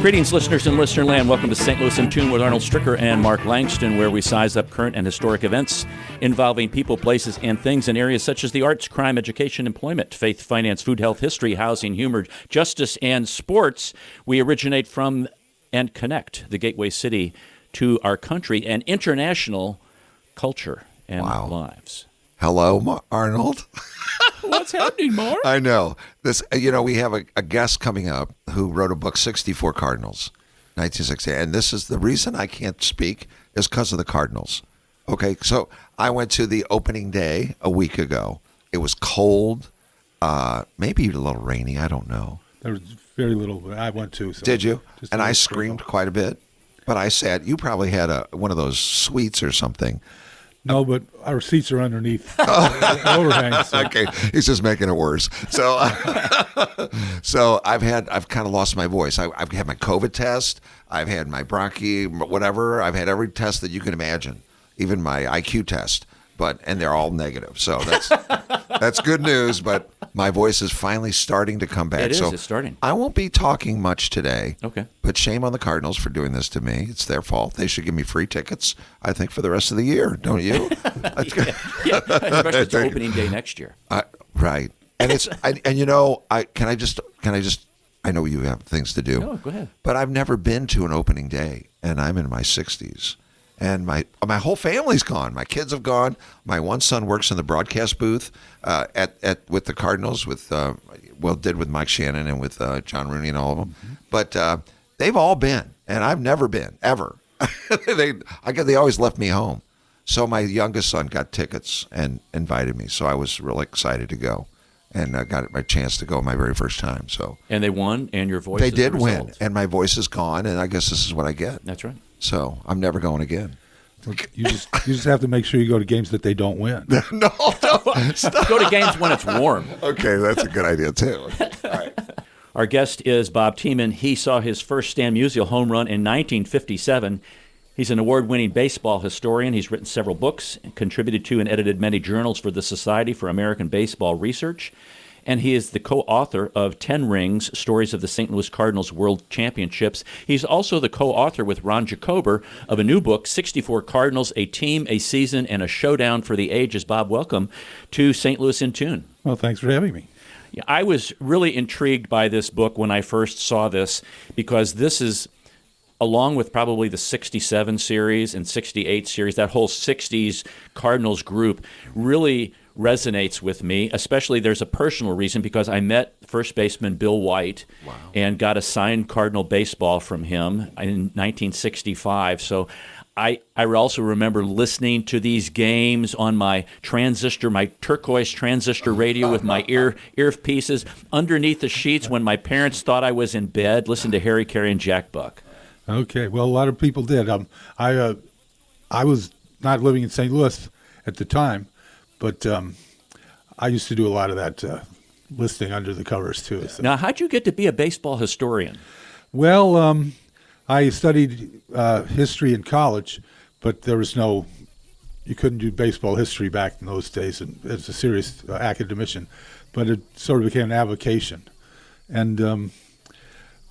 Greetings, listeners in listener land. Welcome to St. Louis in Tune with Arnold Stricker and Mark Langston, where we size up current and historic events involving people, places, and things in areas such as the arts, crime, education, employment, faith, finance, food, health, history, housing, humor, justice, and sports. We originate from and connect the gateway city to our country and international culture and lives. Hello, Arnold. What's happening, Mark? I know. This. We have a guest coming up who wrote a book, 64 Cardinals, 1960. And this is the reason I can't speak is because of the Cardinals. Okay, so I went to the opening day a week ago. It was cold, maybe a little rainy. I don't know. There was very little. I went too. So did you? And I screamed quite a bit. But I said, you probably had one of those suites or something. No, but our seats are underneath the overhang. So. Okay, he's just making it worse. So, I've kind of lost my voice. I've had my COVID test. I've had my bronchi, whatever. I've had every test that you can imagine, even my IQ test. And they're all negative. So that's good news. But my voice is finally starting to come back. It is. It's starting. I won't be talking much today. Okay. But shame on the Cardinals for doing this to me. It's their fault. They should give me free tickets, I think, for the rest of the year. Don't you? yeah. Especially it's opening day next year. Right. And it's I know you have things to do. No, go ahead. But I've never been to an opening day, and I'm in my 60s. And my whole family's gone. My kids have gone. My one son works in the broadcast booth with the Cardinals. Did with Mike Shannon and with John Rooney and all of them. Mm-hmm. But they've all been, and I've never been ever. They always left me home. So my youngest son got tickets and invited me. So I was really excited to go, and I got my chance to go my very first time. So and they won, and your voice. They did win, and my voice is gone, and I guess this is what I get. That's right. So I'm never going again. You just have to make sure you go to games that they don't win. No, stop. Go to games when it's warm. Okay, that's a good idea too. All right. Our guest is Bob Tiemann. He saw his first Stan Musial home run in 1957. He's an award-winning baseball historian. He's written several books, contributed to and edited many journals for the Society for American Baseball Research. And he is the co-author of 10 Rings, Stories of the St. Louis Cardinals World Championships. He's also the co-author with Ron Jacober of a new book, 64 Cardinals, A Team, a Season, and a Showdown for the Ages. Bob, welcome to St. Louis in Tune. Well, thanks for having me. Yeah, I was really intrigued by this book when I first saw this, because this is, along with probably the 67 series and 68 series, that whole 60s Cardinals group really resonates with me. Especially there's a personal reason, because I met first baseman Bill White and got a signed Cardinal baseball from him in 1965. So I also remember listening to these games on my turquoise transistor radio with my earpieces underneath the sheets when my parents thought I was in bed, listening to Harry Carey and Jack Buck. Okay, well, a lot of people did. I was not living in St. Louis at the time, but I used to do a lot of that listening under the covers too. So. Now, how'd you get to be a baseball historian? Well, I studied history in college, but there was you couldn't do baseball history back in those days as a serious academician, but it sort of became an avocation. And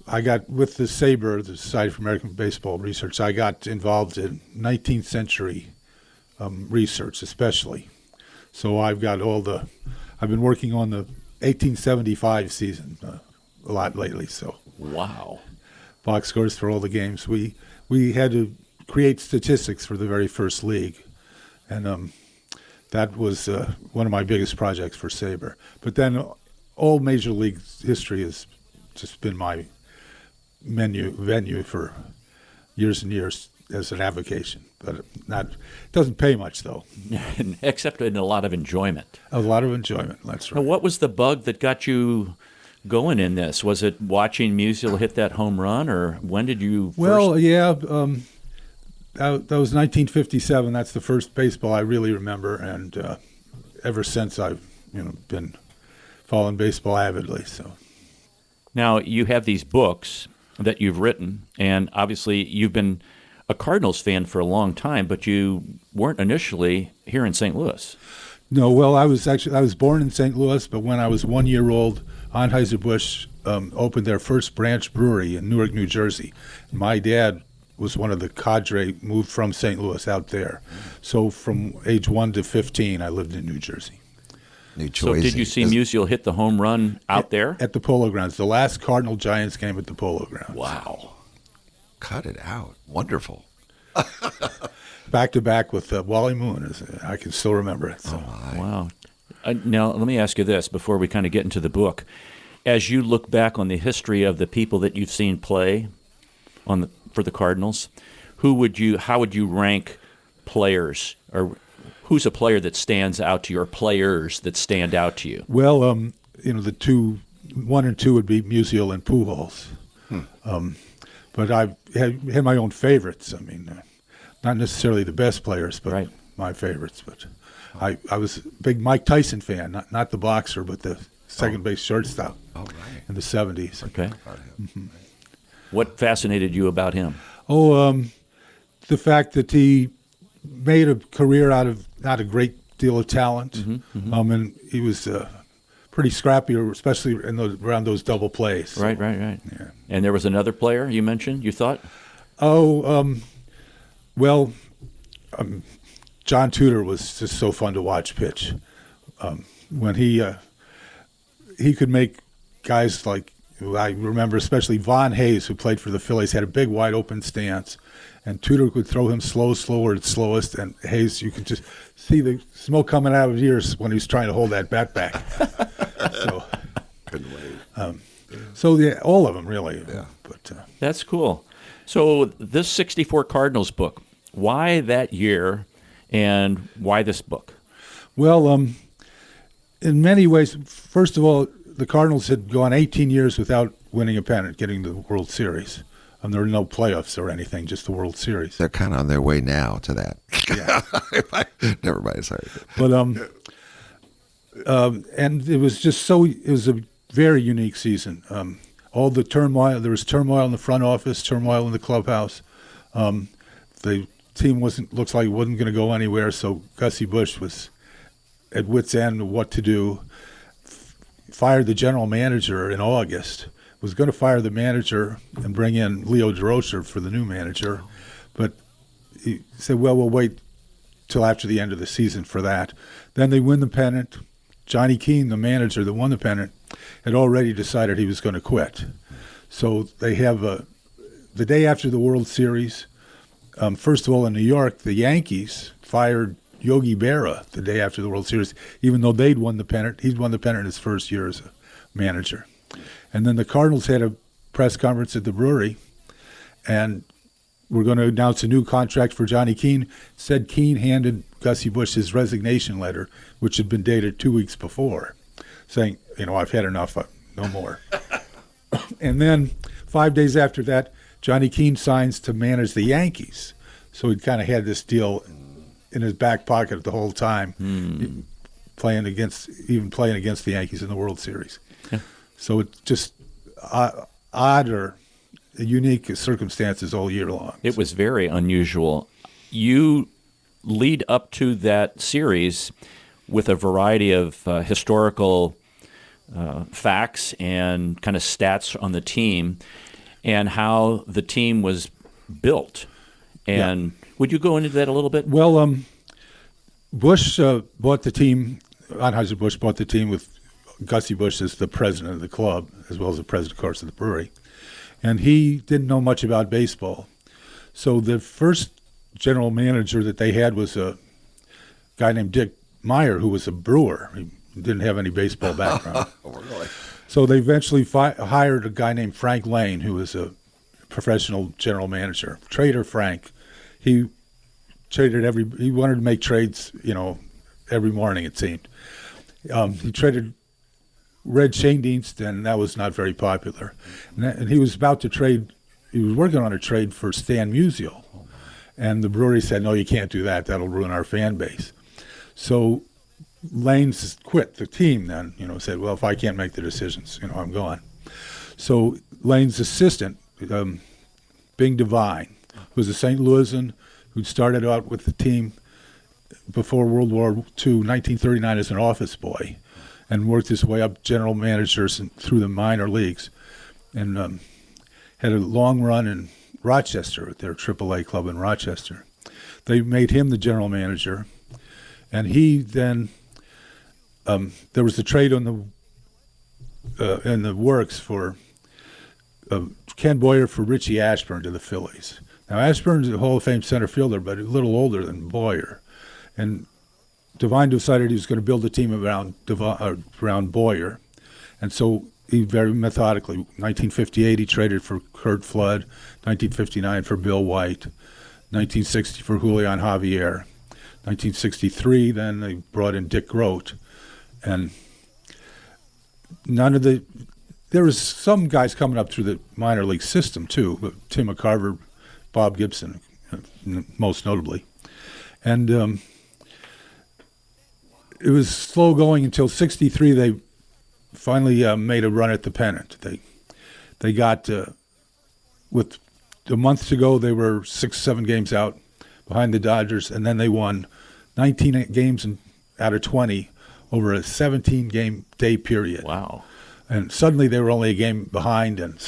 I got with the SABR, the Society for American Baseball Research, I got involved in 19th century research especially. So I've been working on the 1875 season a lot lately. So wow, box scores for all the games. We had to create statistics for the very first league, and that was one of my biggest projects for SABR. But then all major league history has just been my venue for years and years as an avocation, but it doesn't pay much though. Except in a lot of enjoyment. A lot of enjoyment, that's right. Now, what was the bug that got you going in this? Was it watching Musial hit that home run, or when did you first... Well, yeah, that was 1957. That's the first baseball I really remember, and ever since I've been following baseball avidly. So now you have these books that you've written, and obviously you've been a Cardinals fan for a long time, but you weren't initially here in St. Louis. No, well, I was born in St. Louis, but when I was 1 year old, Anheuser-Busch opened their first branch brewery in Newark, New Jersey. My dad was one of the cadre, moved from St. Louis out there. So from age 1 to 15, I lived in New Jersey. New So Jersey. did you see Musial hit the home run out there? At the Polo Grounds. The last Cardinal-Giants game at the Polo Grounds. Wow. Cut it out. Wonderful. Back-to-back with Wally Moon. I can still remember it. So. Wow. Now, let me ask you this before we kind of get into the book. As you look back on the history of the people that you've seen play for the Cardinals, how would you rank players, or who's a player that stands out to you, or players that stand out to you? Well, the 1 and 2 would be Musial and Pujols. But I've had my own favorites. I mean, not necessarily the best players, but Right. my favorites. But I was a big Mike Tyson fan, not the boxer, but the second base shortstop in the 70s. Okay. What fascinated you about him? The fact that he made a career out of not a great deal of talent, and he was pretty scrappy, especially around those double plays. Right. Yeah. And there was another player you mentioned, you thought? John Tudor was just so fun to watch pitch. When he could make guys like, I remember especially Von Hayes, who played for the Phillies, had a big wide open stance, and Tudor could throw him slower at slowest, and Hayes, you could just see the smoke coming out of his ears when he was trying to hold that bat back. Couldn't wait. All of them really. Yeah. But That's cool. So this 64 Cardinals book, why that year and why this book? Well, in many ways, first of all, the Cardinals had gone 18 years without winning a pennant, getting the World Series. There were no playoffs or anything, just the World Series. They're kind of on their way now to that. Yeah. Never mind. Sorry. But and it was just it was a very unique season. All the turmoil, there was turmoil in the front office, turmoil in the clubhouse. The team looks like it wasn't going to go anywhere, so Gussie Busch was at wit's end of what to do. Fired the general manager in August. Was going to fire the manager and bring in Leo DeRocher for the new manager, but he said, well, we'll wait till after the end of the season for that. Then they win the pennant. Johnny Keane, the manager that won the pennant, had already decided he was going to quit. So they have the day after the World Series, first of all in New York, the Yankees fired Yogi Berra the day after the World Series, even though they'd won the pennant. He'd won the pennant his first year as a manager. And then the Cardinals had a press conference at the brewery, and we're going to announce a new contract for Johnny Keane. Said Keane handed Gussie Busch his resignation letter, which had been dated 2 weeks before, saying, I've had enough, no more. And then 5 days after that, Johnny Keane signs to manage the Yankees. So he'd kind of had this deal in his back pocket the whole time, playing against the Yankees in the World Series. Yeah. So it's just odd or unique circumstances all year long. It was very unusual. You lead up to that series with a variety of historical facts and kind of stats on the team and how the team was built. And would you go into that a little bit? Well, Bush bought the team, Anheuser-Busch bought the team with Gussie Busch as the president of the club, as well as the president, of course, of the brewery. And he didn't know much about baseball. So the first general manager that they had was a guy named Dick Meyer, who was a brewer. He didn't have any baseball background. Really? So they eventually hired a guy named Frank Lane, who was a professional general manager. Trader Frank. He wanted to make trades, every morning, it seemed. He traded Red Schoendienst, and that was not very popular. And he was about to trade. He was working on a trade for Stan Musial, and the brewery said, "No, you can't do that. That'll ruin our fan base." So Lane quit the team. Then said, "Well, if I can't make the decisions, I'm gone." So Lane's assistant, Bing Devine, was a St. Louisan who started out with the team before World War II, 1939, as an office boy, and worked his way up general managers and through the minor leagues, and had a long run in Rochester at their AAA club in Rochester. They made him the general manager, and he then there was a trade on in the works for Ken Boyer for Richie Ashburn to the Phillies. Now Ashburn's a Hall of Fame center fielder, but a little older than Boyer, and Devine decided he was going to build a team around Boyer, and so he very methodically, 1958 he traded for Curt Flood, 1959 for Bill White, 1960 for Julian Javier, 1963 then they brought in Dick Groat, and there was some guys coming up through the minor league system too, but Tim McCarver, Bob Gibson, most notably, and it was slow going until '63. They finally made a run at the pennant. They got with a month to go. They were 6-7 games out behind the Dodgers, and then they won 19 games out of 20 over a 17-game day period. Wow! And suddenly they were only a game behind, and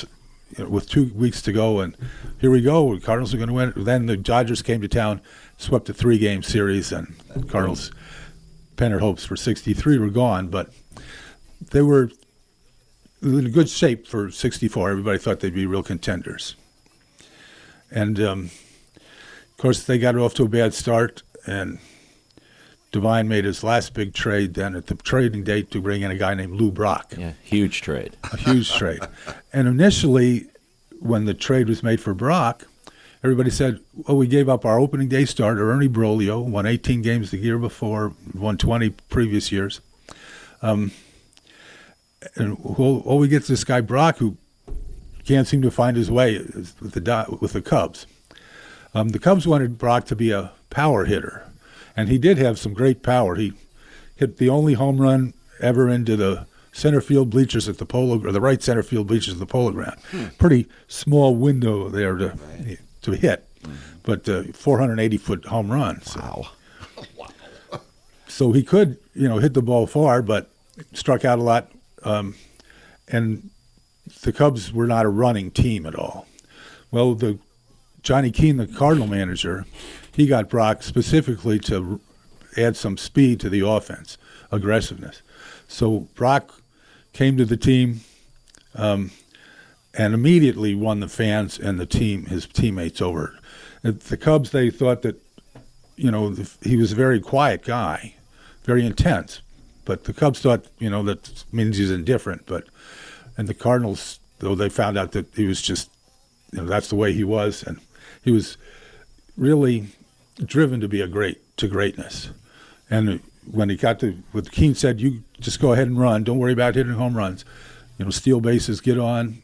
with 2 weeks to go, and here we go. The Cardinals are going to win. Then the Dodgers came to town, swept a 3-game series, and Cardinals' pennant hopes for '63 were gone, but they were in good shape for '64. Everybody thought they'd be real contenders. And, of course, they got off to a bad start, and Devine made his last big trade then at the trading date to bring in a guy named Lou Brock. Yeah, huge trade. A huge trade. And initially, when the trade was made for Brock, everybody said, well, we gave up our opening day starter, Ernie Broglio, won 18 games the year before, won 20 previous years. And we get this guy Brock who can't seem to find his way with the Cubs. The Cubs wanted Brock to be a power hitter, and he did have some great power. He hit the only home run ever into the center field bleachers at the the right center field bleachers at the Polo Ground. Pretty small window there to hit, but 480-foot home run. So. Wow. So he could, hit the ball far, but struck out a lot. And the Cubs were not a running team at all. Well, Johnny Keane, the Cardinal manager, he got Brock specifically to add some speed to the offense, aggressiveness. So Brock came to the team and immediately won the fans and his teammates over. At the Cubs, they thought that, he was a very quiet guy, very intense. But the Cubs thought, that means he's indifferent. And the Cardinals, though, they found out that he was just, that's the way he was. And he was really driven to be to greatness. And when he got what Keane said, you just go ahead and run. Don't worry about hitting home runs. Steal bases, get on,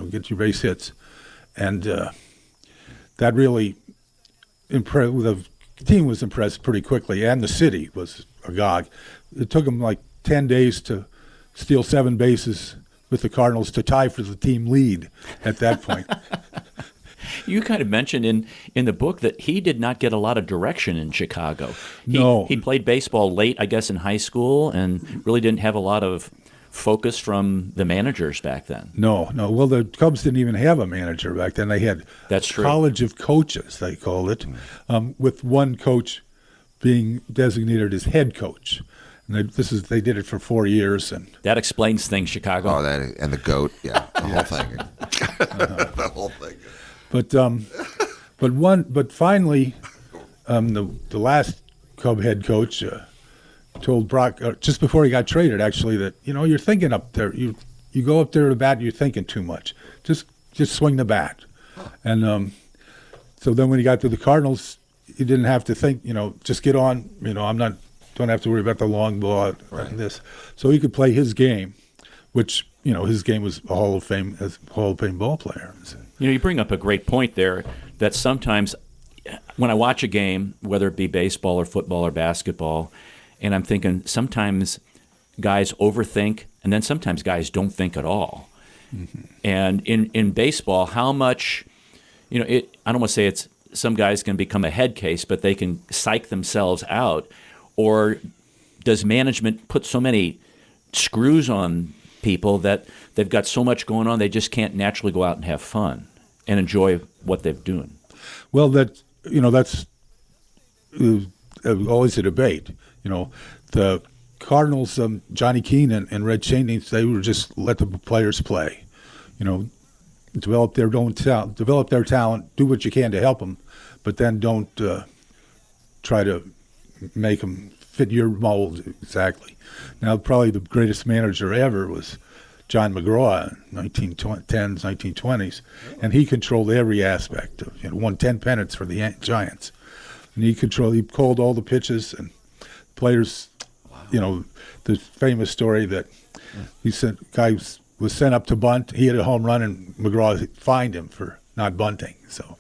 get your base hits. And that really impressed. The team was impressed pretty quickly, and the city was agog. It took them like 10 days to steal 7 bases with the Cardinals to tie for the team lead at that point. You kind of mentioned in the book that he did not get a lot of direction in Chicago. No. He played baseball late, I guess, in high school and really didn't have a lot of focus from the managers back then. No. Well, the Cubs didn't even have a manager back then. They had That's true. College of Coaches, they called it, with one coach being designated as head coach. And they did it for 4 years, and that explains things, Chicago. Oh, and the goat, yeah, the whole thing, the whole thing. But finally, the last Cub head coach told Brock just before he got traded, actually, that you're thinking up there. You go up there to bat, you're thinking too much. Just swing the bat, and so then when he got to the Cardinals, he didn't have to think. Just get on. Don't have to worry about the long ball and this. So he could play his game, which his game was a Hall of Fame ball player. You bring up a great point there that sometimes when I watch a game, whether it be baseball or football or basketball, and I'm thinking sometimes guys overthink, and then sometimes guys don't think at all. Mm-hmm. And in baseball, how much, I don't want to say it's some guys can become a head case, but they can psych themselves out. Or does management put so many screws on people that they've got so much going on they just can't naturally go out and have fun and enjoy what they're doing. Well, that's always a debate. The Cardinals, Johnny Keane and Red Cheney, they would just let the players play. Develop their own talent, develop their talent, do what you can to help them, but then don't try to make them fit your mold exactly. Now, probably the greatest manager ever was John McGraw in 1910s, 1920s, and he controlled every aspect. Won 10 pennants for the Giants, and he called all the pitches and players. The famous story that he said guy was sent up to bunt. He had a home run, and McGraw fined him for not bunting. So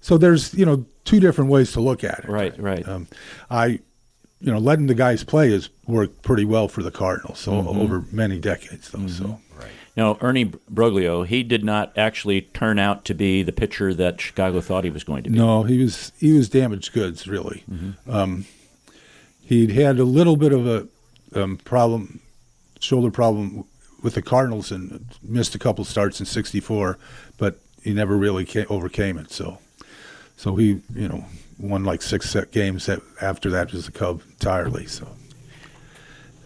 there's two different ways to look at it. Right. Letting the guys play has worked pretty well for the Cardinals over many decades, though. So. Right. Now, Ernie Broglio, he did not actually turn out to be the pitcher that Chicago thought he was going to be. No, he was damaged goods, really. He'd had a little bit of a shoulder problem with the Cardinals and missed a couple starts in '64, but he never really overcame it. So he, won like 6 games after that as a Cub entirely. So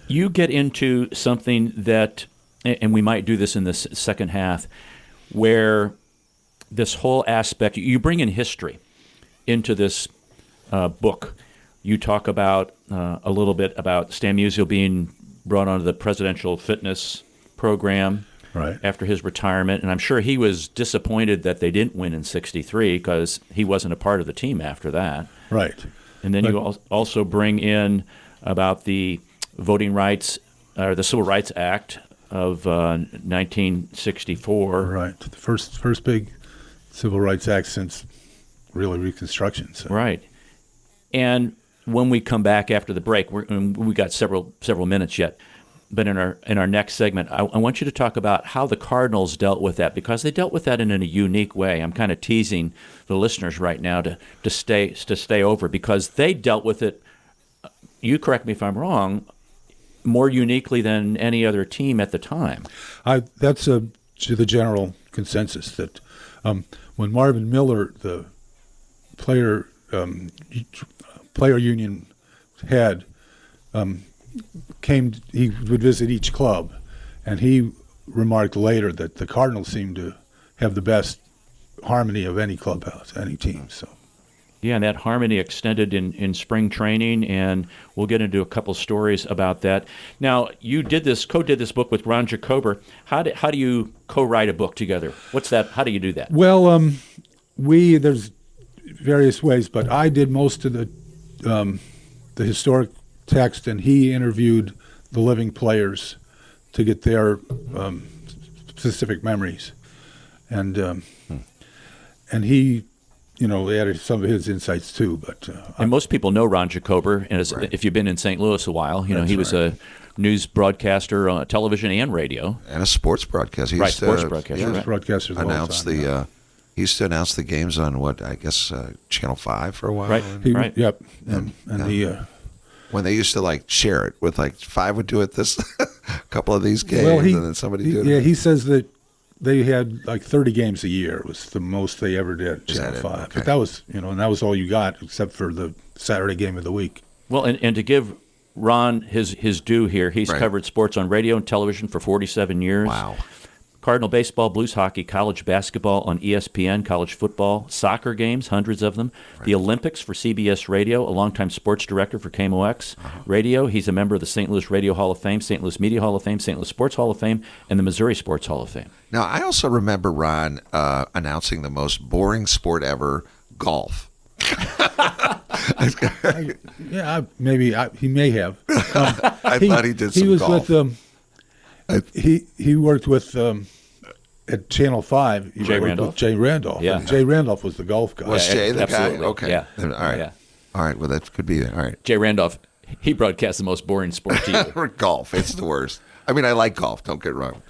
you get into something that, and we might do this in the second half, where this whole aspect, you bring in history into this book. You talk about a little bit about Stan Musial being brought onto the presidential fitness program after his retirement, and I'm sure he was disappointed that they didn't win in '63 because he wasn't a part of the team after that. Right. And then you also bring in about the voting rights, or the Civil Rights Act of 1964. Right. The first big Civil Rights Act since really Reconstruction. So. Right. And when we come back after the break, we got several minutes yet, but in our next segment, I want you to talk about how the Cardinals dealt with that, because they dealt with that in a unique way. I'm kind of teasing the listeners right now to stay over, because they dealt with it, you correct me if I'm wrong, more uniquely than any other team at the time. That's the general consensus that when Marvin Miller, the player union head, he would visit each club, and he remarked later that the Cardinals seemed to have the best harmony of any clubhouse, any team. So, yeah, and that harmony extended in spring training, and we'll get into a couple stories about that. Now, you co-did this book with Ron Jacober. How do you co-write a book together? What's that? How do you do that? Well, there's various ways, but I did most of the historic text, and he interviewed the living players to get their specific memories, and he, added some of his insights too. But and most people know Ron Jacober, and if you've been in St. Louis a while, he was a news broadcaster on television and radio, and a sports broadcaster. Sports broadcaster. Yeah, broadcasters announced the. He used to announce the games on Channel 5 for a while. Right. Yep. And when they used to share it with 5 would do it this a couple of these games, and then somebody did it. Yeah, he says that they had 30 games a year was the most they ever did. Channel 5. Okay. But that was and that was all you got except for the Saturday game of the week. Well, and to give Ron his due here, he's covered sports on radio and television for 47 years. Wow. Cardinal baseball, blues hockey, college basketball on ESPN, college football, soccer games, hundreds of them, the Olympics for CBS Radio, a longtime sports director for KMOX Radio. He's a member of the St. Louis Radio Hall of Fame, St. Louis Media Hall of Fame, St. Louis Sports Hall of Fame, and the Missouri Sports Hall of Fame. Now, I also remember Ron announcing the most boring sport ever, golf. Maybe he may have. I thought he did some golf. He was with he worked with at Channel 5. Jay Randolph. With Jay Randolph. Yeah. And Jay Randolph was the golf guy. Was Jay the absolutely. guy? Okay. Yeah. All right. Yeah. All right. Well, that could be it. All right. Jay Randolph, he broadcasts the most boring sport to you. Golf. It's the worst. I mean, I like golf. Don't get me wrong.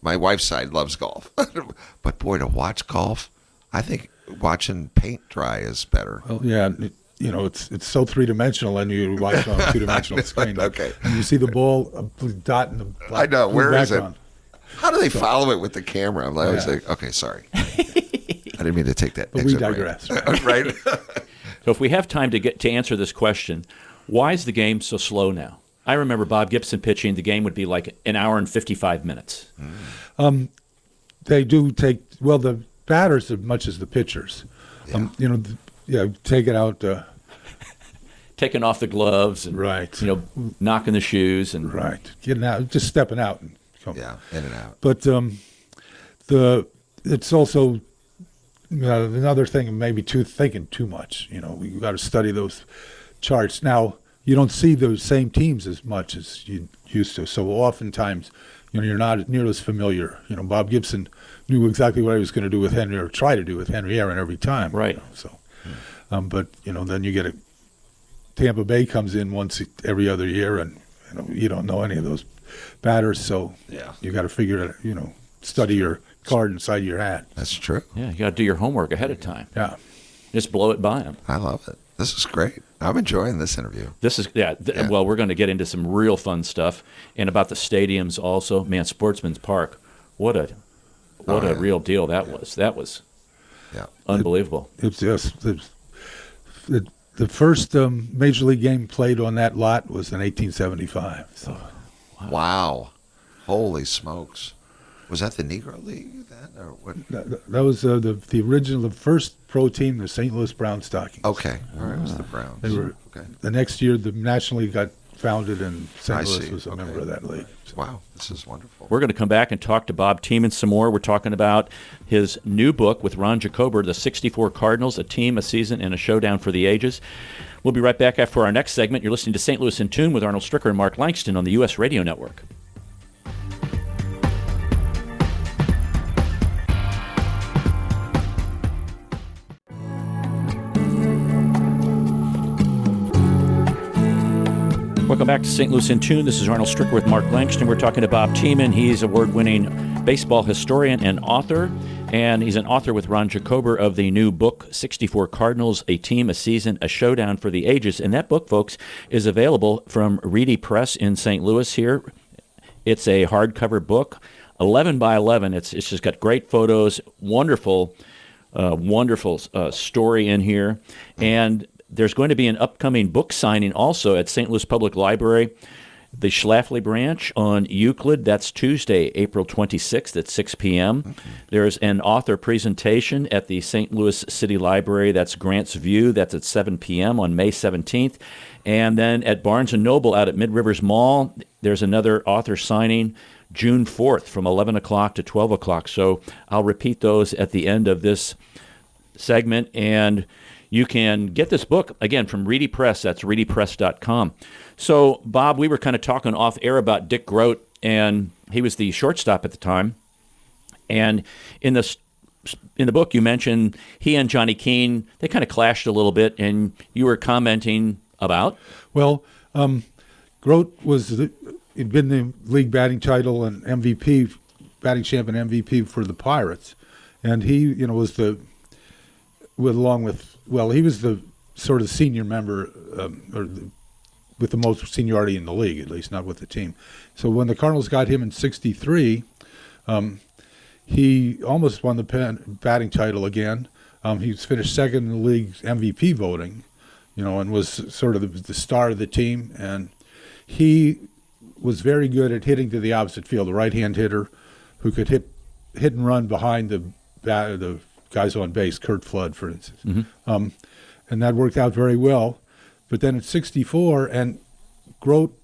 My wife's side loves golf. But boy, to watch golf, I think watching paint dry is better. Well, yeah. it's so three-dimensional, and you watch on a two-dimensional screen. Okay. And you see the ball, a blue dot in the black, I know. blue Where is it? background. How do they follow it with the camera? I'm always Yeah. like, okay, sorry. I didn't mean to take that. But we exit ramp. digress. Right? So if we have time to answer this question, why is the game so slow now? I remember Bob Gibson pitching. The game would be like an hour and 55 minutes. They do take the batters as much as the pitchers. Take it out. Taking off the gloves and Right. knocking the shoes and Right, getting out, just stepping out and coming. Yeah, in and out. But it's also another thing. Maybe thinking too much. We got to study those charts. Now you don't see those same teams as much as you used to. So oftentimes, you're not near as familiar. Bob Gibson knew exactly what he was going to do with Henry, or try to do with Henry Aaron every time. Right. But then you get Tampa Bay comes in once every other year, and you don't know any of those batters, so Yeah. you got to figure it. Study your card inside your hat. That's true. yeah, you got to do your homework ahead of time. Yeah. Just blow it by them. I love it. This is great. I'm enjoying this interview. This is Yeah. Well, we're going to get into some real fun stuff, and about the stadiums also. Man, Sportsman's Park, what a yeah. real deal that was. That was Yeah. unbelievable. It's just the first major league game played on that lot was in 1875. So Wow. Holy smokes. Was that the Negro League then, or what? that was the original, the first pro team, the St. Louis Brown Stockings. Okay. All right. It was the Browns. They were Okay. the next year. The National League got founded, and St. I Louis see. was a Okay. member of that league. Wow. This is wonderful. We're going to come back and talk to Bob Tiemann some more. We're talking about his new book with Ron Jacober, The 64 Cardinals, A Team, a Season, and a Showdown for the Ages. We'll be right back after our next segment. You're listening to St. Louis in Tune with Arnold Stricker and Mark Langston on the U.S. Radio Network. Welcome back to St. Louis in Tune. This is Arnold Stricker with Mark Langston. We're talking to Bob Tiemann. He's award-winning baseball historian and author, and he's an author with Ron Jacober of the new book, 64 Cardinals, A Team, a Season, a Showdown for the Ages. And that book, folks, is available from Rickey Press in St. Louis here. It's a hardcover book, 11 by 11. It's just got great photos, wonderful story in here. And there's going to be an upcoming book signing also at St. Louis Public Library, the Schlafly branch on Euclid. That's Tuesday, April 26th at 6 p.m. Okay. There's an author presentation at the St. Louis City Library. That's Grant's View. That's at 7 p.m. on May 17th. And then at Barnes & Noble out at Mid-Rivers Mall, there's another author signing June 4th from 11 o'clock to 12 o'clock. So I'll repeat those at the end of this segment. And you can get this book, again, from Rickey Press. That's RickeyPress.com. So, Bob, we were kind of talking off air about Dick Groat, and he was the shortstop at the time. And in the book, you mentioned he and Johnny Keane, they kind of clashed a little bit, and you were commenting about? Well, Groat he'd been the league batting title and MVP, batting champ and MVP for the Pirates. And he, was he was the sort of senior member, with the most seniority in the league, at least, not with the team. So when the Cardinals got him in '63, he almost won the batting title again. He finished second in the league's MVP voting, and was sort of the star of the team. And he was very good at hitting to the opposite field, a right-hand hitter who could hit and run behind the guys on base, Curt Flood, for instance. Mm-hmm. And that worked out very well. But then at '64, and Groat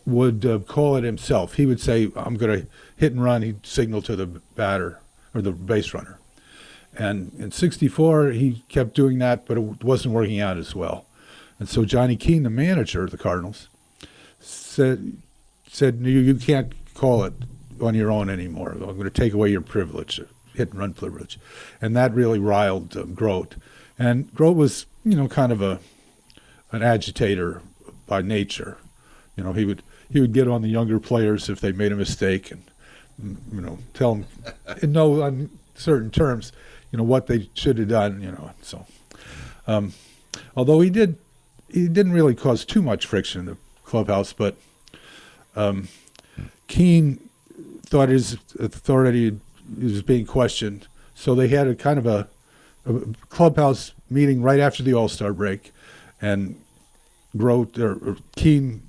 would call it himself. He would say, I'm going to hit and run. He'd signal to the batter or the base runner. And in '64, he kept doing that, but it wasn't working out as well. And so Johnny Keane, the manager of the Cardinals, said you can't call it on your own anymore. I'm going to take away your privilege, hit and run privilege. And that really riled Groat. And Groat was, kind of an agitator by nature. He would get on the younger players if they made a mistake and, tell them in no uncertain terms, what they should have done, So Although he didn't really cause too much friction in the clubhouse, but Keene thought his authority was being questioned, so they had a kind of a clubhouse meeting right after the All-Star break, and Groat or Keene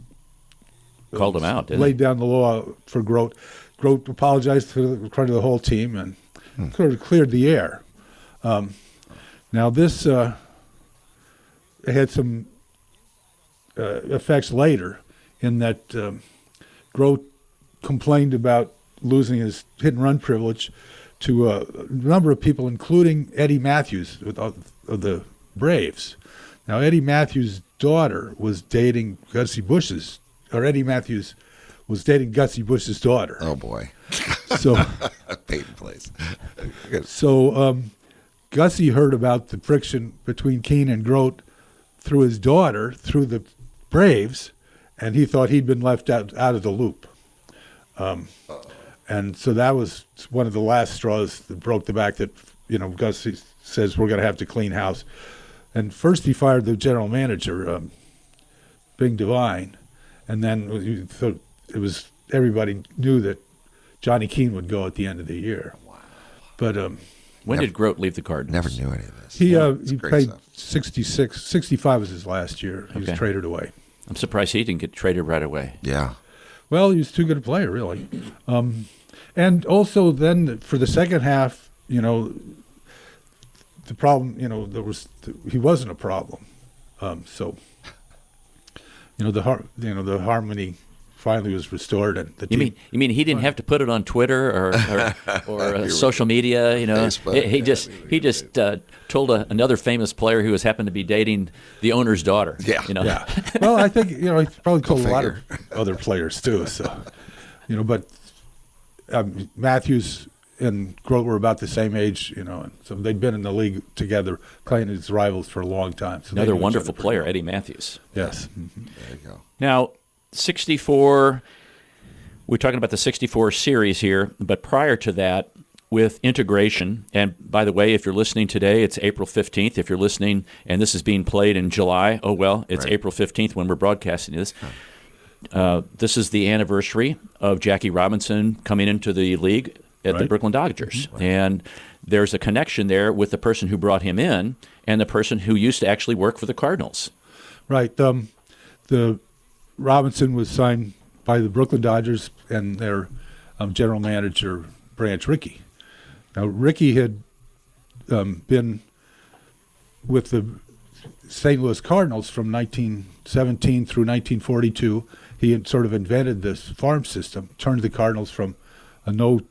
Called him out, didn't laid down the law for Groat. Groat apologized in front of the whole team and sort of cleared the air. Now this had some effects later, in that Groat complained about losing his hit and run privilege to a number of people, including Eddie Matthews of the Braves. Now, Eddie Matthews' daughter was dating Gussie Busch's, or Eddie Matthews was dating Gussie Busch's daughter. Oh boy. So, Peyton place. so Gussie heard about the friction between Keene and Groat through his daughter, through the Braves, and he thought he'd been left out of the loop. And so that was one of the last straws that broke the back, that, Gussie says, we're going to have to clean house. And first he fired the general manager, Bing Devine, and then everybody knew that Johnny Keene would go at the end of the year. Wow. But when did Groat leave the Cardinals? Never knew any of this. He played 65 was his last year. He was traded away. I'm surprised he didn't get traded right away. Yeah. Well, he was too good a player, really. And also then for the second half, the problem, he wasn't a problem. So, the harmony finally was restored. And the you mean he didn't have to put it on Twitter or social media? Facebook. He just told another famous player who happened to be dating the owner's daughter. Yeah. Yeah. Well, I think he probably told a lot of other players too. So, but Matthews and Groat were about the same age, and so they'd been in the league together, playing as rivals for a long time. So another wonderful player, Eddie Matthews. Yes. There you go. Now, 64, we're talking about the 64 series here, but prior to that, with integration, and by the way, if you're listening today, it's April 15th. If you're listening and this is being played in July, oh well, it's Right. April 15th when we're broadcasting this. This is the anniversary of Jackie Robinson coming into the league at the Brooklyn Dodgers. Right. And there's a connection there with the person who brought him in and the person who used to actually work for the Cardinals. Right. The Robinson was signed by the Brooklyn Dodgers and their general manager, Branch Rickey. Now, Rickey had been with the St. Louis Cardinals from 1917 through 1942. He had sort of invented this farm system, turned the Cardinals from a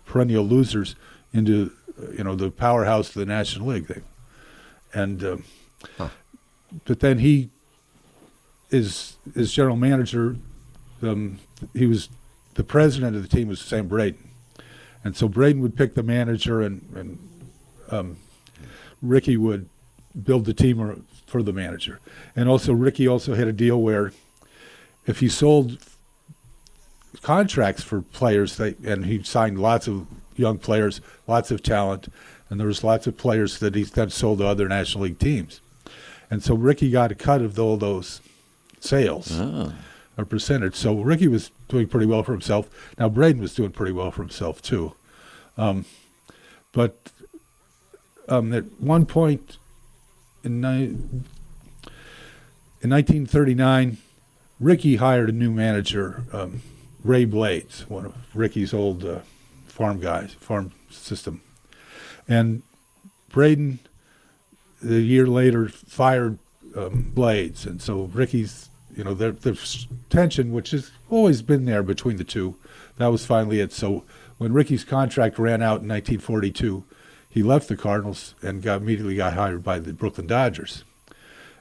perennial losers into, the powerhouse of the National League. And but then he is general manager. He was the president of the team was Sam Braden, and so Braden would pick the manager, and Rickey would build the team for the manager. And also Rickey also had a deal where if he sold contracts for players, and he signed lots of young players, lots of talent, and there was lots of players that he then sold to other National League teams. And so Rickey got a cut of all those sales, a percentage. So Rickey was doing pretty well for himself. Now Braden was doing pretty well for himself too. But at one point in 1939, Rickey hired a new manager, Ray Blades, one of Rickey's old farm system. And Braden, a year later, fired Blades. And so Rickey's, there's tension, which has always been there between the two. That was finally it. So when Rickey's contract ran out in 1942, he left the Cardinals and immediately got hired by the Brooklyn Dodgers.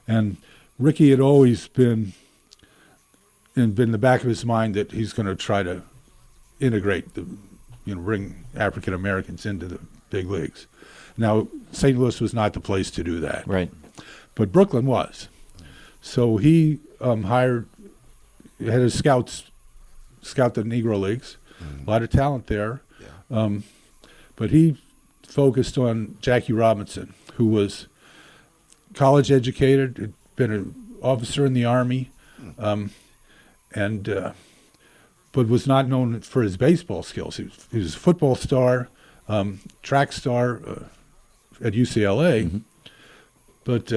And Rickey had always been in the back of his mind that he's going to try to integrate bring African Americans into the big leagues. Now, St. Louis was not the place to do that. Right. But Brooklyn was. So he had his scouts scout the Negro Leagues. A lot of talent there. Yeah. But he focused on Jackie Robinson, who was college educated, had been an officer in the Army, but was not known for his baseball skills. He was a football star, track star at UCLA, but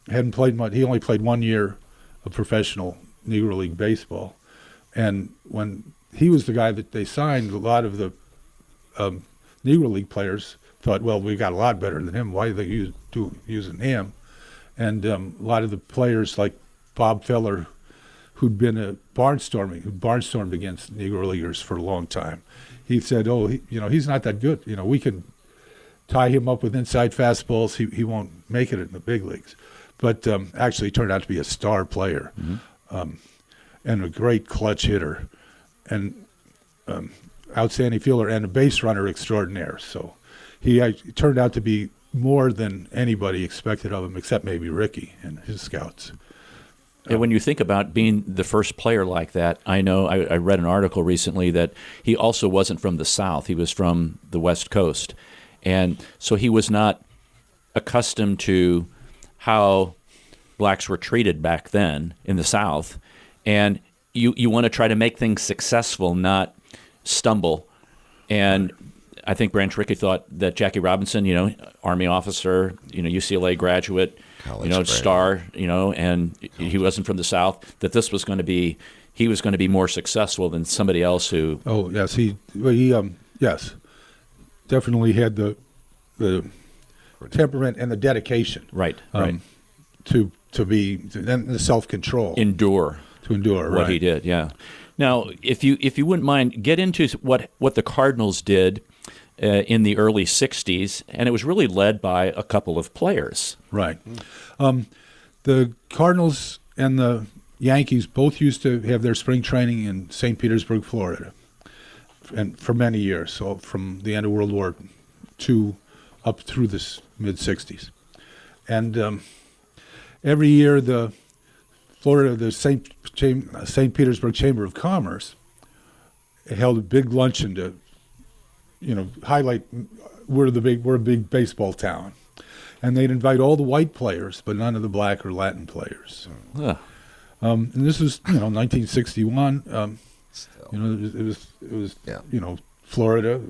hadn't played much. He only played 1 year of professional Negro League baseball. And when he was the guy that they signed, a lot of the Negro League players thought, well, we got a lot better than him. Why are they using him? And a lot of the players like Bob Feller, who'd been barnstormed against Negro Leaguers for a long time, he said, he's not that good. We can tie him up with inside fastballs. He won't make it in the big leagues. But actually turned out to be a star player and a great clutch hitter and outstanding fielder and a base runner extraordinaire. So he turned out to be more than anybody expected of him, except maybe Rickey and his scouts. And when you think about being the first player like that, I know I read an article recently that he also wasn't from the South. He was from the West Coast. And so he was not accustomed to how blacks were treated back then in the South. And you want to try to make things successful, not stumble. And I think Branch Rickey thought that Jackie Robinson, Army officer, UCLA graduate, star, and he wasn't from the South, that this was going to be, he was going to be more successful than somebody else who. Oh, yes. He definitely had the temperament and the dedication. Right. To be, and the self-control. To endure what he did, yeah. Now, if you wouldn't mind, get into what the Cardinals did in the early 60s, and it was really led by a couple of players. Right. The Cardinals and the Yankees both used to have their spring training in St. Petersburg, Florida, and for many years, so from the end of World War II up through the mid-60s. And every year the St. Petersburg Chamber of Commerce held a big luncheon to highlight we're a big baseball town, and they'd invite all the white players, but none of the black or Latin players. And this was 1961. It was Florida.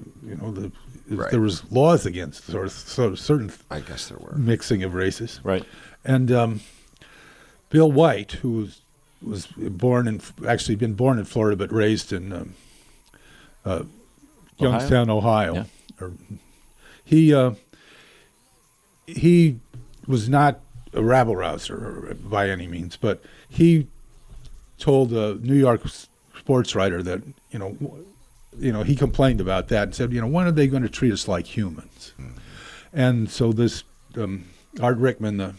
There was laws against sort of certain. I guess there were mixing of races. Right. And Bill White, who was born in Florida but raised in Youngstown, Ohio. Yeah. He was not a rabble-rouser by any means, but he told a New York sports writer that, he complained about that and said, when are they going to treat us like humans? And so this Art Rickman, the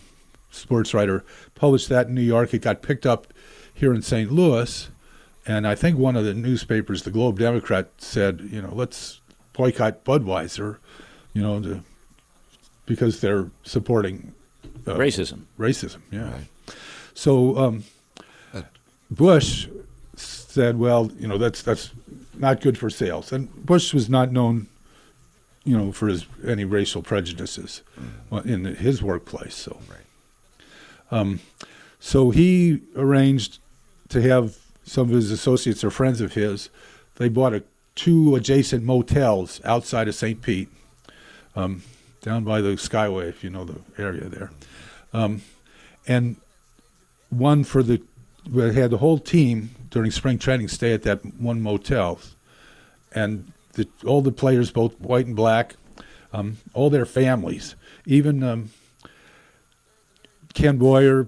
sports writer, published that in New York. It got picked up here in St. Louis, and I think one of the newspapers, the Globe Democrat, said, let's boycott Budweiser, because they're supporting racism. Racism, yeah. Right. So Bush said, well, that's not good for sales. And Bush was not known, for any racial prejudices in his workplace. So, so he arranged to have some of his associates or friends of his. They bought 2 adjacent motels outside of St. Pete, down by the Skyway, if you know the area there, and one we had the whole team during spring training stay at that one motel, and all the players, both white and black, all their families, even Ken Boyer,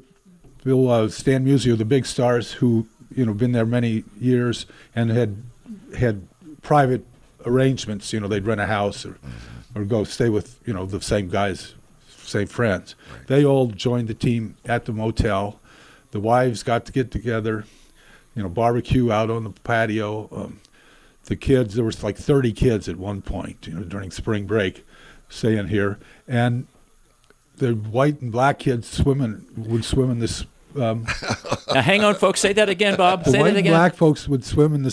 Bill Stan Musial, the big stars who been there many years and had private arrangements. They'd rent a house or go stay with the same guys, same friends. Right. They all joined the team at the motel. The wives got to get together, barbecue out on the patio. The kids, there was like 30 kids at one point, during spring break, staying here, and the white and black kids would swim in this. Now, hang on, folks. Say that again, Bob. The Say white that again. And black folks would swim in the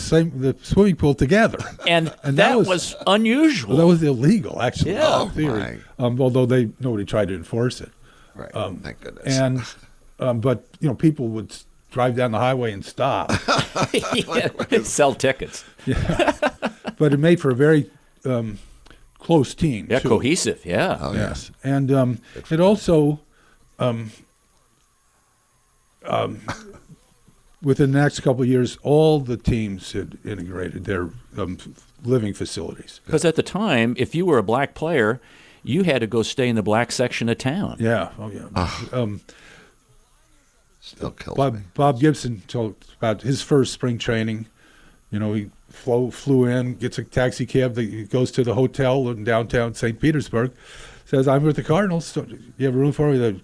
swimming pool together, and that was unusual. Well, that was illegal, actually. Yeah. In theory. Although nobody tried to enforce it. Right. Thank goodness. And but people would drive down the highway and stop. Yeah, sell tickets. But it made for a very close team. Yeah, too. cohesive. Yeah. Oh, Yes, and it also, within the next couple of years, all the teams had integrated their living facilities. Because at the time, if you were a black player, you had to go stay in the black section of town. Yeah, oh yeah. Still kills me. Bob Gibson told about his first spring training. He flew in, gets a taxi cab that goes to the hotel in downtown St. Petersburg, says, "I'm with the Cardinals. So you have a room for me?"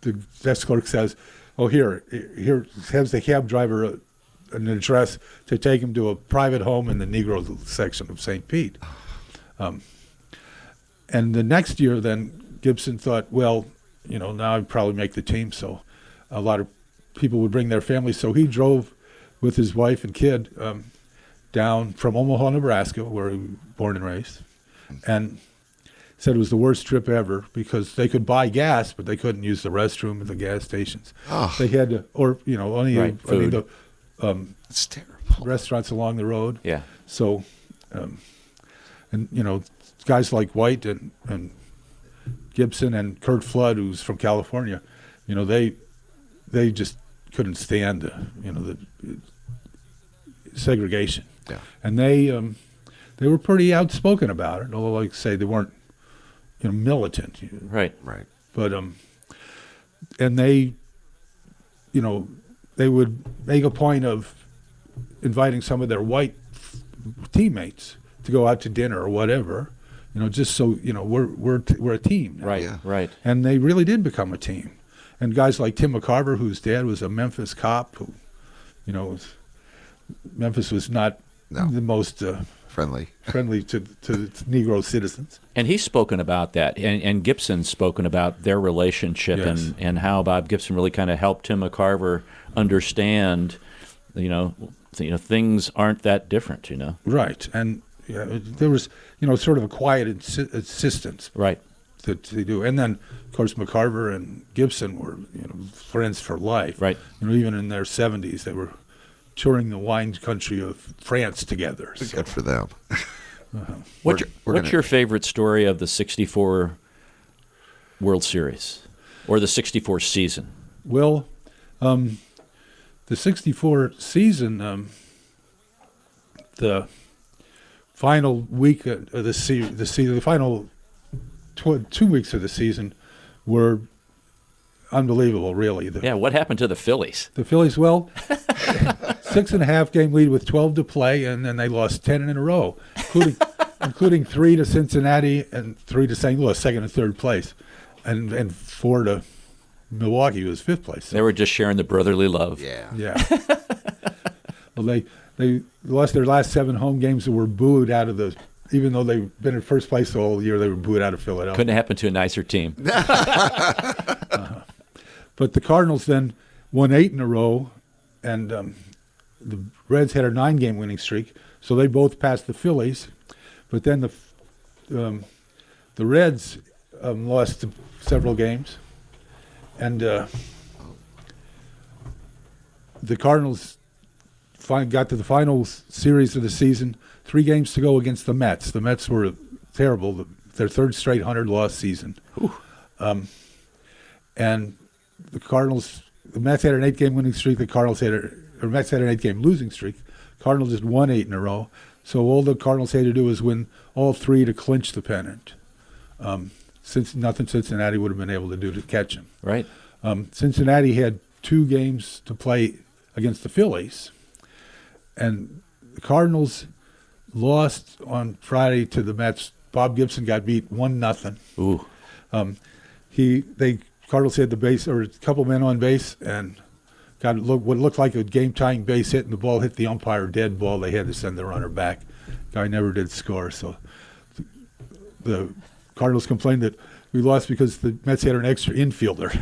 The desk clerk says, "Oh, here," has the cab driver an address to take him to a private home in the Negro section of St. Pete. And the next year, then Gibson thought, well, now I'd probably make the team. So a lot of people would bring their families. So he drove with his wife and kid down from Omaha, Nebraska, where he was born and raised, and said it was the worst trip ever because they could buy gas, but they couldn't use the restroom at the gas stations. Oh. They had to, or only food. the It's terrible. restaurants along the road. Yeah. So, and guys like White and Gibson and Curt Flood, who's from California, they just couldn't stand the segregation. Yeah. And they were pretty outspoken about it, although, like I say, they weren't militant. Right. Right. But and they would make a point of inviting some of their white teammates to go out to dinner or whatever, just so we're a team now. Right. Yeah. Right. And they really did become a team. And guys like Tim McCarver, whose dad was a Memphis cop, who, Memphis was not the most Friendly. friendly to Negro citizens. And he's spoken about that, and Gibson's spoken about their relationship, Yes. and how Bob Gibson really kind of helped Tim McCarver understand, things aren't that different, Right. And there was, sort of a quiet insistence Right. that they do. And then, of course, McCarver and Gibson were, friends for life. Right. Even in their 70s, they were touring the wine country of France together. So, Good for them. What's We're your favorite story of the '64 World Series, or the '64 season? well, the 64 season, the final week of the season, the final 2 weeks of the season were unbelievable, really. Yeah, what happened to the Phillies? The Phillies, 6.5 game lead with 12 to play, and then they lost 10 in a row, including 3 to Cincinnati and 3 to St. Louis, second and third place, and 4 to Milwaukee, who was fifth place. They were just sharing the brotherly love. Yeah. Yeah. Well, they lost their last 7 home games and were booed out of the. Even though they've been in first place the whole year, they were booed out of Philadelphia. Couldn't happen to a nicer team. But the Cardinals then won 8 in a row, and the Reds had a 9-game winning streak, so they both passed the Phillies. But then the Reds lost several games, and the Cardinals got to the final series of the season, 3 games to go against the Mets. The Mets were terrible, their third straight 100-loss season. And the Mets had an 8-game winning streak. The Mets had an 8-game losing streak. Cardinals just won 8 in a row. So all the Cardinals had to do was win all 3 to clinch the pennant. Since nothing Cincinnati would have been able to do to catch them. Right. Cincinnati had 2 games to play against the Phillies, and the Cardinals lost on Friday to the Mets. Bob Gibson got beat 1-0. Ooh. Cardinals had the base, or a couple men on base, and got what looked like a game-tying base hit, and the ball hit the umpire dead ball. They had to send the runner back. Guy never did score, so the Cardinals complained that we lost because the Mets had an extra infielder.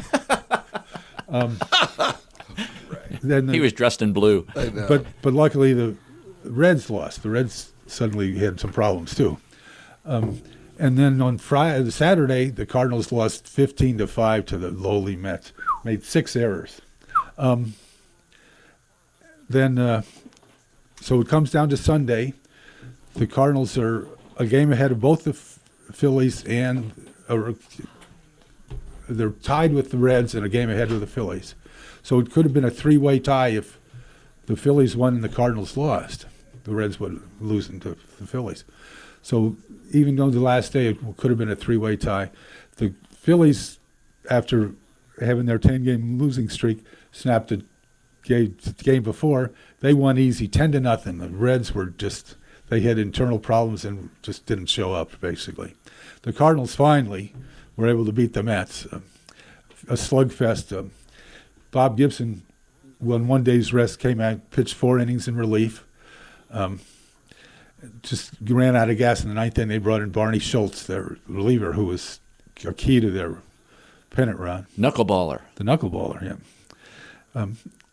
Then He was dressed in blue. but luckily the Reds lost. The Reds suddenly had some problems too, and And then on Saturday, the Cardinals lost 15-5 to the lowly Mets. Made 6 errors. So it comes down to Sunday. The Cardinals are a game ahead of both the Phillies and they're tied with the Reds and a game ahead of the Phillies. So it could have been a 3-way tie if the Phillies won and the Cardinals lost. The Reds would lose to the Phillies. So even though the last day it could have been a 3-way tie, the Phillies, after having their 10-game losing streak, snapped the game before. They won easy, 10-0. The Reds were they had internal problems and just didn't show up, basically. The Cardinals finally were able to beat the Mets. A slugfest. Bob Gibson, on one day's rest, came out, pitched 4 innings in relief. Just ran out of gas in the 9th inning. They brought in Barney Schultz, their reliever, who was a key to their pennant run. Knuckleballer. The knuckleballer, yeah.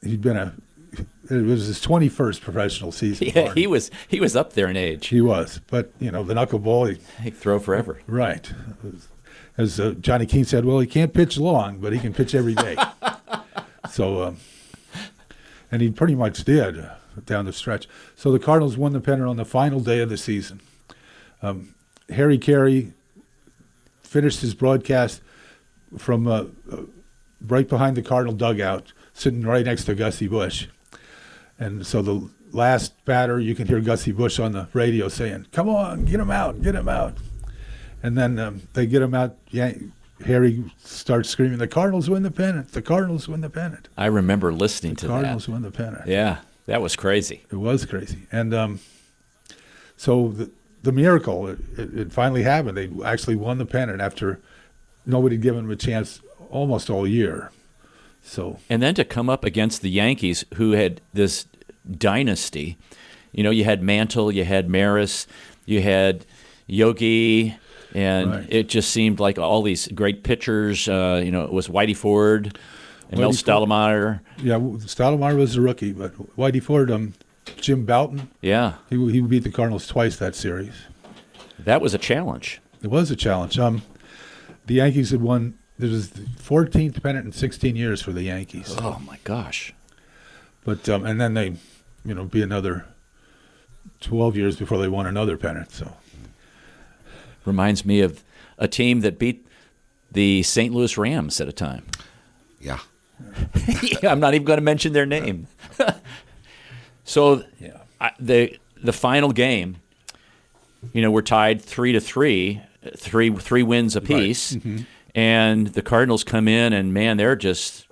It was his 21st professional season. Yeah, he was up there in age. He was, but the knuckleball. He throw forever. Right, as Johnny Keane said, well, he can't pitch long, but he can pitch every day. So, and he pretty much did down the stretch. So the Cardinals won the pennant on the final day of the season. Harry Carey finished his broadcast from right behind the Cardinal dugout, sitting right next to Gussie Busch. And so the last batter, you can hear Gussie Busch on the radio saying, "Come on, get him out, get him out." And then they get him out. Harry starts screaming, "The Cardinals win the pennant, the Cardinals win the pennant." I remember listening to that. The Cardinals win the pennant. Yeah, that was crazy. It was crazy. And so the miracle, it finally happened. They actually won the pennant after nobody had given them a chance almost all year. So, and then to come up against the Yankees, who had this dynasty. You had Mantle, you had Maris, you had Yogi, and right. It just seemed like all these great pitchers. It was Whitey Ford and Mel Stottlemyre. Yeah, Stottlemyre was a rookie, but Whitey Ford, Jim Bouton. Yeah. He beat the Cardinals twice that series. That was a challenge. It was a challenge. The Yankees had won. This was the 14th pennant in 16 years for the Yankees. Oh my gosh! But and then they, be another 12 years before they won another pennant. So reminds me of a team that beat the St. Louis Rams at a time. Yeah. Yeah, I'm not even going to mention their name. So yeah. The final game, we're tied 3-3, three wins apiece. Right. Mm-hmm. And the Cardinals come in, and man, they just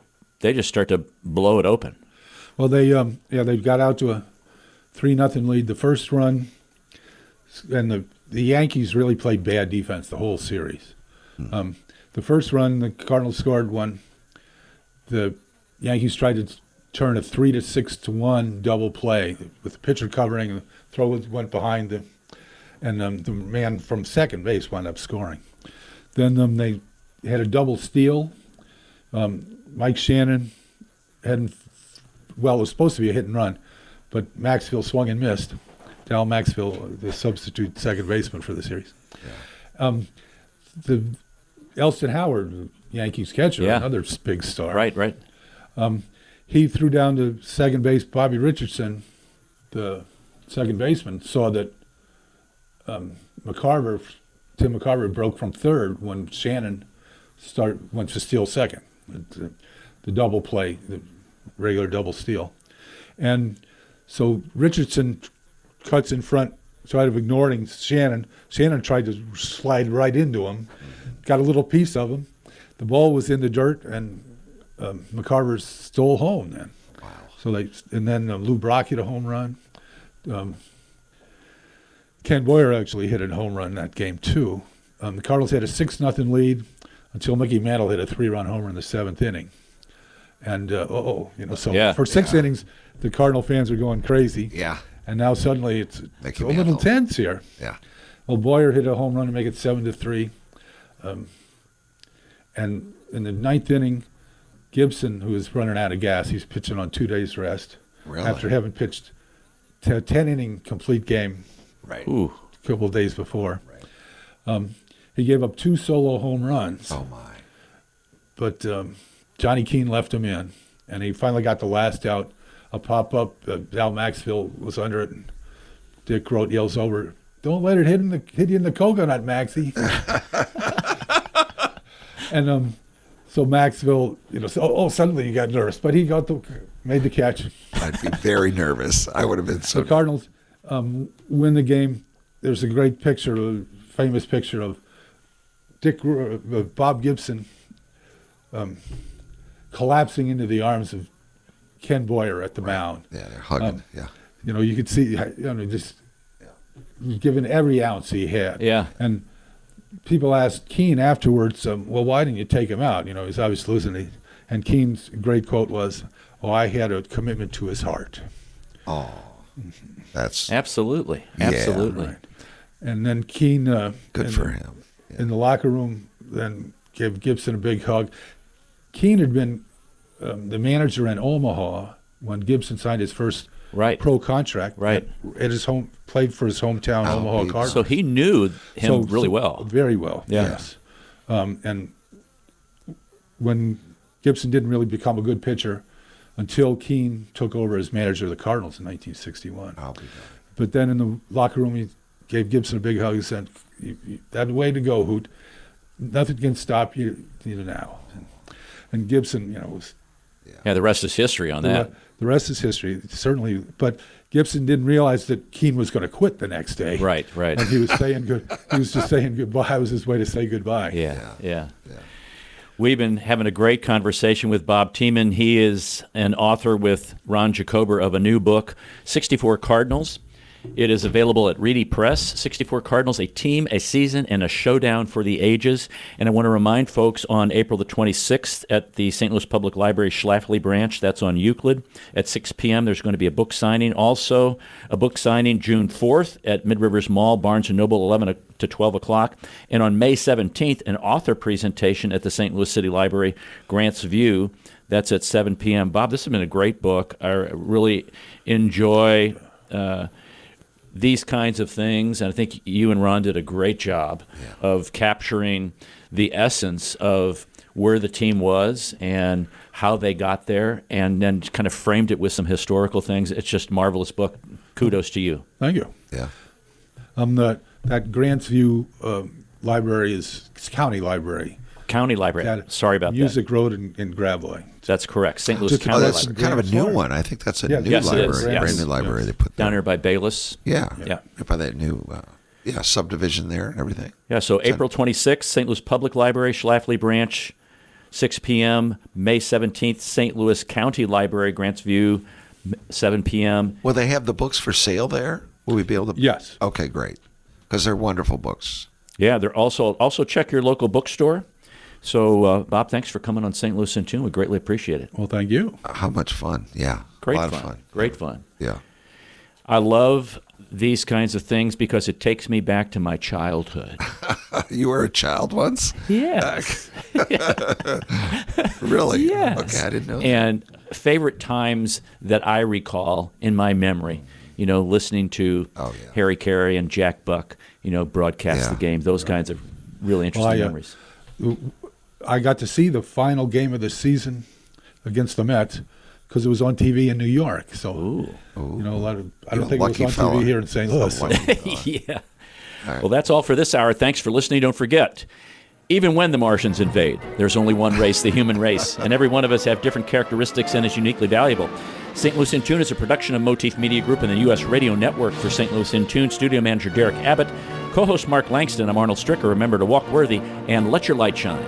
start to blow it open. Well, they got out to a 3-0 lead the first run, and the Yankees really played bad defense the whole series. The first run, the Cardinals scored one. The Yankees tried to turn a 3-6-1 double play with the pitcher covering. The throw went behind and the man from second base wound up scoring. Then they had a double steal. Mike Shannon it was supposed to be a hit and run, but Maxfield swung and missed. Dal Maxfield, the substitute second baseman for the series. Yeah. The Elston Howard, Yankees catcher, another big star. Right. He threw down to second base. Bobby Richardson, the second baseman, saw that Tim McCarver broke from third when Shannon went to steal second. The double play, the regular double steal. And so Richardson cuts in front, tried of ignoring Shannon. Shannon tried to slide right into him, got a little piece of him. The ball was in the dirt, and McCarver stole home then. Wow. So then Lou Brock hit a home run. Ken Boyer actually hit a home run in that game too. The Cardinals had a 6-0 lead until Mickey Mantle hit a 3-run homer in the 7th inning. And for 6 innings, the Cardinal fans are going crazy. Yeah. And now suddenly it's a little tense here. Yeah. Well, Boyer hit a home run to make it 7-3. And in the 9th inning, Gibson, who is running out of gas, he's pitching on 2 days rest. Really? After having pitched a 10-inning complete game right. Ooh. a couple of days before. Right. He gave up 2 solo home runs. Oh my. But Johnny Keane left him in, and he finally got the last out. A pop-up, Al Maxfield was under it, and Dick Groat yells over, "Don't let it hit you in the coconut, Maxie." And so Maxfield, suddenly he got nervous, but he made the catch. I'd be very nervous. I would have been so. The Cardinals win the game. There's a great picture, a famous picture of Bob Gibson collapsing into the arms of Ken Boyer at the mound. Yeah, they're hugging. You could see, just giving every ounce he had. Yeah. And people asked Keane afterwards, well, why didn't you take him out? He's obviously losing. And Keane's great quote was, "Oh, I had a commitment to his heart." Oh, that's Absolutely. Yeah. Absolutely. Right. And then Keane, good for him. Yeah. in the locker room, then gave Gibson a big hug. Keane had been the manager in Omaha when Gibson signed his first Right. pro contract. Right. At his home, played for his hometown Omaha Cardinals. So he knew him really well. Very well. Yeah. Yes. And when Gibson didn't really become a good pitcher until Keane took over as manager of the Cardinals in 1961. I'll be done. But then in the locker room, he gave Gibson a big hug and said, "That way to go, Hoot. Nothing can stop you now." And Gibson, was. Yeah, the rest is history on that. The rest is history, certainly. But Gibson didn't realize that Keane was going to quit the next day. Right. And he was He was just saying goodbye. It was his way to say goodbye. Yeah. We've been having a great conversation with Bob Tiemann. He is an author with Ron Jacober of a new book, 64 Cardinals. It is available at Reedy Press. 64 Cardinals, a team, a season, and a showdown for the ages. And I want to remind folks on April the 26th at the St. Louis Public Library Schlafly branch, that's on Euclid, at 6 p.m. There's going to be a book signing. Also, a book signing June 4th at Mid-Rivers Mall, Barnes & Noble, 11 to 12 o'clock. And on May 17th, an author presentation at the St. Louis City Library, Grant's View. That's at 7 p.m. Bob, this has been a great book. I really enjoy these kinds of things, and I think you and Ron did a great job of capturing the essence of where the team was and how they got there, and then kind of framed it with some historical things. It's just a marvelous book. Kudos to you. Thank you. Yeah. That Grants View library is county library. County Library. Sorry about that. Music Road in Gravois. That's correct. St. Louis Just- County That's Library. kind of a new one. I think that's a new Yes, it library, is, brand yes. new library Yes. they put there. Down here by Bayless. Yeah. Yeah. By that new subdivision there and everything. Yeah, so April 26th, St. Louis Public Library, Schlafly Branch, 6 p.m. May 17th, St. Louis County Library, Grants View, 7 p.m. Will they have the books for sale there? Will we be able to? Yes. Okay, great. Because they're wonderful books. Yeah, they're also check your local bookstore. So, Bob, thanks for coming on St. Louis in Tune. We greatly appreciate it. Well, thank you. How much fun. Yeah. Great a lot fun. of fun. Great fun. Yeah. I love these kinds of things because it takes me back to my childhood. You were a child once? Yes. Really? Yes. Okay, I didn't know that. And favorite times that I recall in my memory, listening to Harry Carey and Jack Buck, broadcast the game, those kinds of really interesting memories. I got to see the final game of the season against the Mets because it was on TV in New York. So, a lot of I don't think it was on TV here in St. Louis. Yeah. Right. Well, that's all for this hour. Thanks for listening. Don't forget, even when the Martians invade, there's only one race, the human race, and every one of us have different characteristics and is uniquely valuable. St. Louis in Tune is a production of Motif Media Group and the U.S. Radio Network. For St. Louis in Tune, studio manager Derek Abbott, co-host Mark Langston, I'm Arnold Stricker. Remember to walk worthy and let your light shine.